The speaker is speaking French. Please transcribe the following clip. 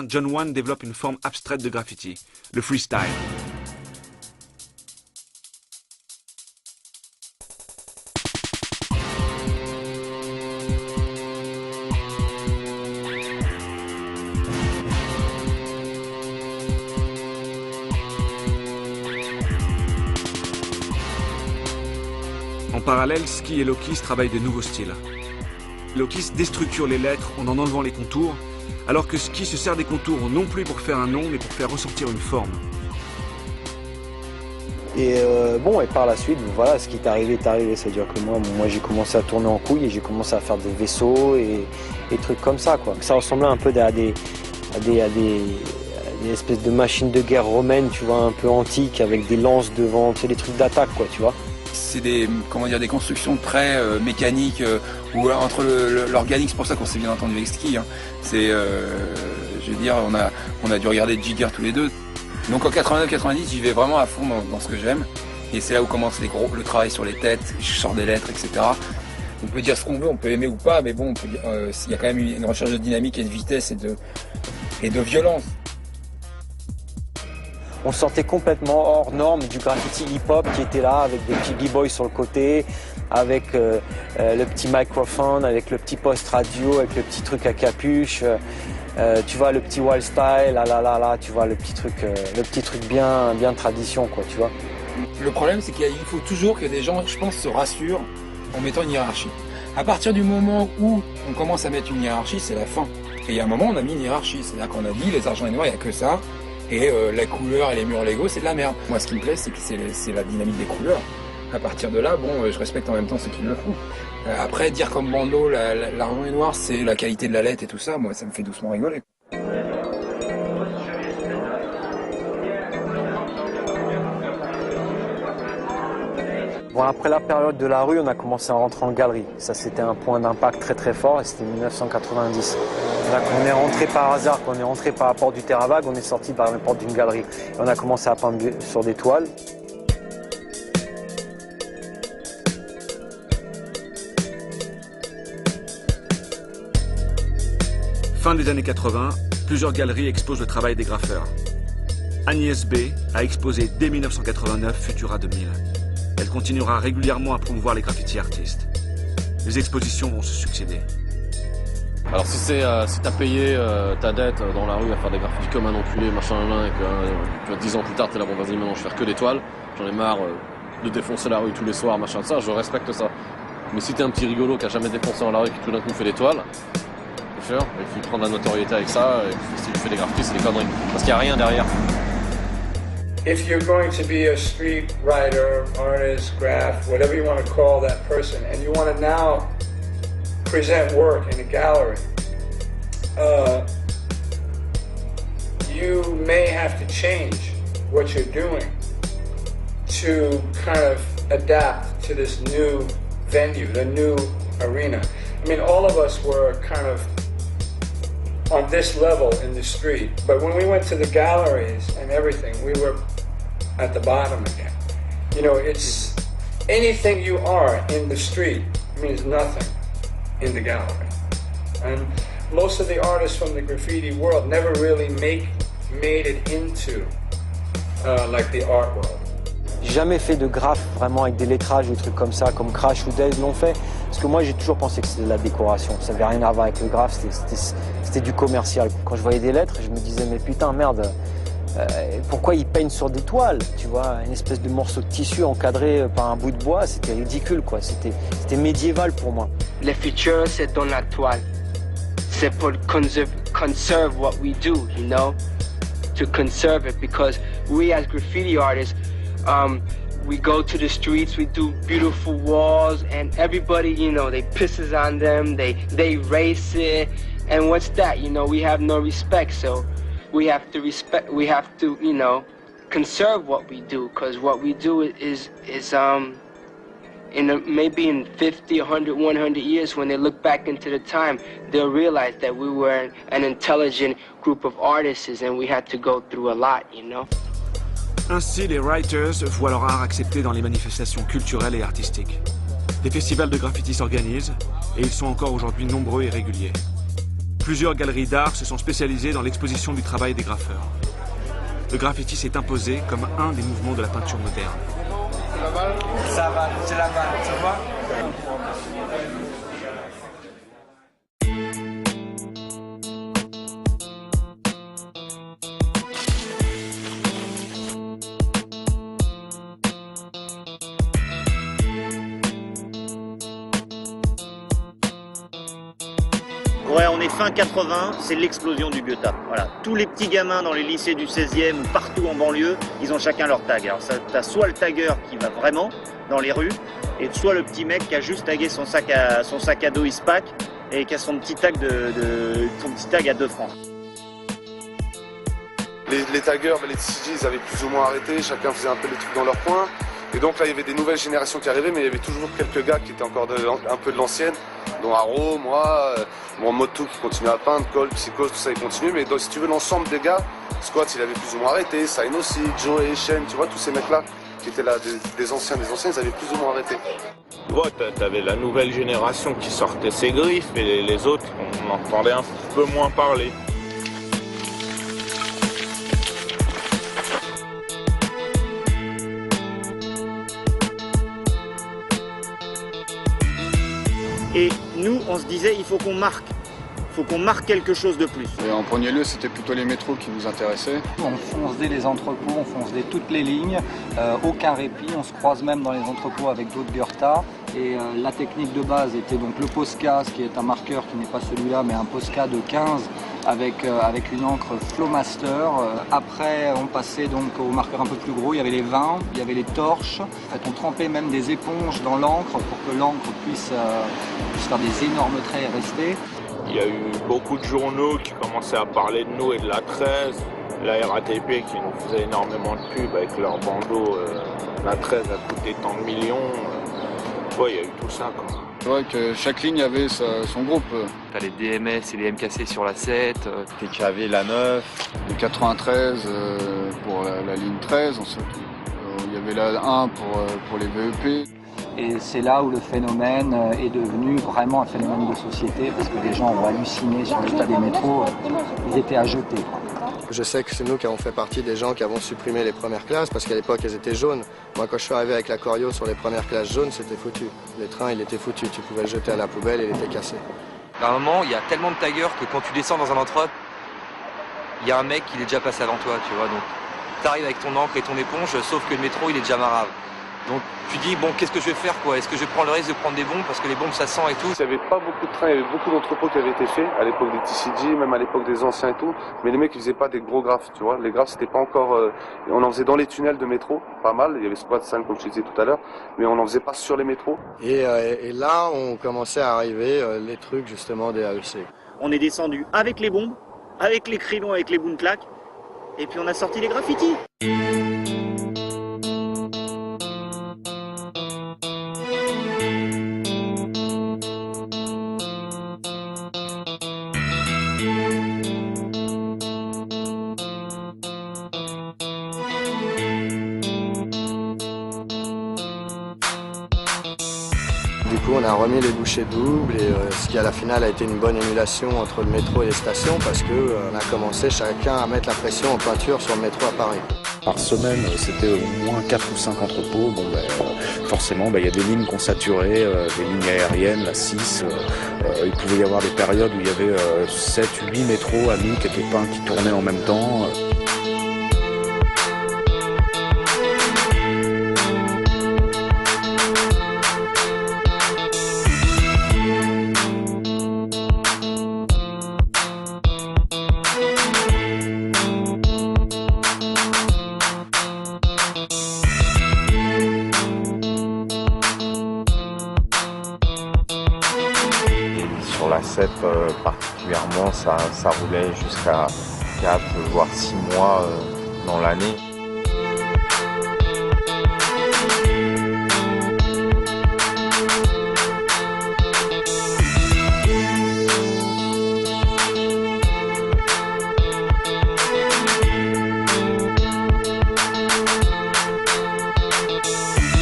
John Wayne développe une forme abstraite de graffiti, le freestyle. En parallèle, Ski et Lokis travaillent de nouveaux styles. Lokis déstructure les lettres en enlevant les contours, alors que Ski se sert des contours non plus pour faire un nom, mais pour faire ressortir une forme. Et bon, et par la suite, voilà, ce qui est arrivé est arrivé. C'est-à-dire que moi j'ai commencé à tourner en couille et j'ai commencé à faire des vaisseaux et trucs comme ça, quoi. Ça ressemblait un peu à des espèces de machines de guerre romaines, tu vois, un peu antiques, avec des lances devant, tu sais, des trucs d'attaque, quoi, tu vois. C'est des constructions très mécaniques, ou entre l'organique, c'est pour ça qu'on s'est bien entendu avec Ski. Hein. C'est, je veux dire, on a dû regarder Jigger tous les deux. Donc en 89-90, j'y vais vraiment à fond dans ce que j'aime. Et c'est là où commence le travail sur les têtes, je sors des lettres, etc. On peut dire ce qu'on veut, on peut aimer ou pas, mais bon, il y a quand même une recherche de dynamique et de vitesse et de violence. On sortait complètement hors norme du graffiti hip-hop qui était là, avec des petits b-boys sur le côté, avec le petit microphone, avec le petit poste radio, avec le petit truc à capuche, tu vois, le petit wild style, là, tu vois, le petit truc bien tradition, quoi, tu vois. Le problème, c'est qu'il faut toujours que des gens, je pense, se rassurent en mettant une hiérarchie. À partir du moment où on commence à mettre une hiérarchie, c'est la fin. Et il y a un moment, on a mis une hiérarchie, c'est-à-dire qu'on a dit, les argents et noirs, il n'y a que ça. Et la couleur et les murs Lego, c'est de la merde. Moi, ce qui me plaît, c'est que c'est la dynamique des couleurs. À partir de là, bon, je respecte en même temps ceux qui le font. Après, dire comme Bando, l'argent et noir, c'est la qualité de la lettre et tout ça, moi, ça me fait doucement rigoler. Bon, après la période de la rue, on a commencé à rentrer en galerie. Ça, c'était un point d'impact très très fort et c'était 1990. Là, quand on est rentré par hasard, quand on est rentré par la porte du Terravag, on est sorti par la porte d'une galerie. Et on a commencé à peindre sur des toiles. Fin des années 80, plusieurs galeries exposent le travail des graffeurs. Agnès B a exposé dès 1989 Futura 2000. Elle continuera régulièrement à promouvoir les graffiti artistes. Les expositions vont se succéder. Alors si t'as payé ta dette dans la rue à faire des graffitis comme un enculé, machin, et que 10 ans plus tard t'es là, bon vas-y maintenant je vais faire que des toiles, j'en ai marre de défoncer la rue tous les soirs, machin, ça, je respecte ça. Mais si t'es un petit rigolo qui a jamais défoncé dans la rue et qui tout d'un coup fait des toiles, c'est sûr, il faut prendre la notoriété avec ça, et si tu fais des graffitis c'est des conneries, parce qu'il n'y a rien derrière. If you're going to be a street writer, artist, graph, whatever you want to call that person, and you want to now present work in a gallery, you may have to change what you're doing to kind of adapt to this new venue, the new arena. I mean, all of us were kind of on this level in the street, but when we went to the galleries and everything, we were at the bottom again. You know, it's anything you are in the street means nothing in the gallery. And most of the artists from the graffiti world never really made it into like the art world. J'ai jamais fait de graphe vraiment avec des lettrages ou des trucs comme ça, comme Crash ou Dez l'ont fait. Parce que moi, j'ai toujours pensé que c'était de la décoration. Ça n'avait rien à voir avec le graphe, c'était du commercial. Quand je voyais des lettres, je me disais, mais putain, merde, pourquoi ils peignent sur des toiles, tu vois, une espèce de morceau de tissu encadré par un bout de bois, c'était ridicule, quoi. C'était médiéval pour moi. Le futur, c'est dans la toile. C'est pour conserve what we do, you know, to conserve it, because we as graffiti artists, we go to the streets, we do beautiful walls, and everybody, you know, they pisses on them, they race it, and what's that? You know, we have no respect, so we have to, you know, conserve what we do, because what we do is maybe in 50, 100, 100 years, when they look back into the time, they'll realize that we were an intelligent group of artists and we had to go through a lot, you know. Ainsi, les writers voient leur art accepté dans les manifestations culturelles et artistiques. Des festivals de graffiti s'organisent et ils sont encore aujourd'hui nombreux et réguliers. Plusieurs galeries d'art se sont spécialisées dans l'exposition du travail des graffeurs. Le graffiti s'est imposé comme un des mouvements de la peinture moderne. Ça va, c'est la balle, tu vois. Ouais, on est fin 80, c'est l'explosion du Goethe. Voilà. Tous les petits gamins dans les lycées du 16e ou partout en banlieue, ils ont chacun leur tag. Alors t'as soit le tagueur qui va vraiment dans les rues, et soit le petit mec qui a juste tagué son sac à dos Ispac et qui a son petit tag à 2 francs. Les taggeurs, les TCG, ils avaient plus ou moins arrêté, chacun faisait un peu les trucs dans leur coin. Et donc là, il y avait des nouvelles générations qui arrivaient, mais il y avait toujours quelques gars qui étaient encore un peu de l'ancienne, dont Haro, moi, Motu qui continue à peindre, Cole, Psychos, tout ça, il continue. Mais donc, si tu veux, l'ensemble des gars, Squat, il avait plus ou moins arrêté, Sain aussi, Joe et Shen, tu vois, tous ces mecs-là qui étaient là, des anciens, ils avaient plus ou moins arrêté. Tu vois, t'avais la nouvelle génération qui sortait ses griffes, et les autres, on entendait un peu moins parler. Et nous, on se disait, il faut qu'on marque. Il faut qu'on marque quelque chose de plus. Et en premier lieu, c'était plutôt les métros qui nous intéressaient. On fonce dès les entrepôts, on fonce dès toutes les lignes, aucun répit, on se croise même dans les entrepôts avec d'autres Goethe. Et la technique de base était donc le Posca, ce qui est un marqueur qui n'est pas celui-là, mais un Posca de 15 avec une encre Flowmaster. Après, on passait donc aux marqueurs un peu plus gros, il y avait les vins, il y avait les torches. En fait, on trempait même des éponges dans l'encre pour que l'encre puisse faire des énormes traits et rester. Il y a eu beaucoup de journaux qui commençaient à parler de nous et de la 13. La RATP qui nous faisait énormément de pubs avec leur bandeau. La 13 a coûté tant de millions. Ouais, il y a eu tout ça, quoi. C'est vrai que chaque ligne avait son groupe. T'as les DMS et les MKC sur la 7. TKV, la 9. Les 93 pour la ligne 13. Ensuite, il y avait la 1 pour les VEP. Et c'est là où le phénomène est devenu vraiment un phénomène de société, parce que les gens ont halluciné sur l'état des métros, ils étaient à jeter. Je sais que c'est nous qui avons fait partie des gens qui avons supprimé les premières classes, parce qu'à l'époque elles étaient jaunes. Moi quand je suis arrivé avec la Corio sur les premières classes jaunes, c'était foutu. Les trains, il était foutu, tu pouvais le jeter à la poubelle et il était cassé. À un moment, il y a tellement de taggers que quand tu descends dans un entrepôt, il y a un mec qui est déjà passé avant toi, tu vois. Donc t'arrives avec ton encre et ton éponge, sauf que le métro il est déjà marave. Donc tu dis, bon, qu'est-ce que je vais faire, quoi? Est-ce que je vais prendre le risque de prendre des bombes, parce que les bombes ça sent et tout? Il n'y avait pas beaucoup de trains, il y avait beaucoup d'entrepôts qui avaient été faits, à l'époque des TCG, même à l'époque des anciens et tout, mais les mecs ils faisaient pas des gros graphes, tu vois. Les graphes c'était pas encore... on en faisait dans les tunnels de métro, pas mal, il y avait Squad 5 comme je te disais tout à l'heure, mais on en faisait pas sur les métros. Et là on commençait à arriver les trucs justement des AEC. On est descendu avec les bombes, avec les crayons, avec les boom-claques, et puis on a sorti les graffitis. Du coup, on a remis les bouchées doubles et ce qui à la finale a été une bonne émulation entre le métro et les stations parce qu'on a commencé chacun à mettre la pression en peinture sur le métro à Paris. Par semaine, c'était au moins 4 ou 5 entrepôts. Bon, forcément, il y a des lignes qu'on saturait, des lignes aériennes, la 6. Il pouvait y avoir des périodes où il y avait 7, 8 métros à nous qui étaient peints, qui tournaient en même temps. Sur la 7 particulièrement, ça roulait jusqu'à 4 voire 6 mois dans l'année.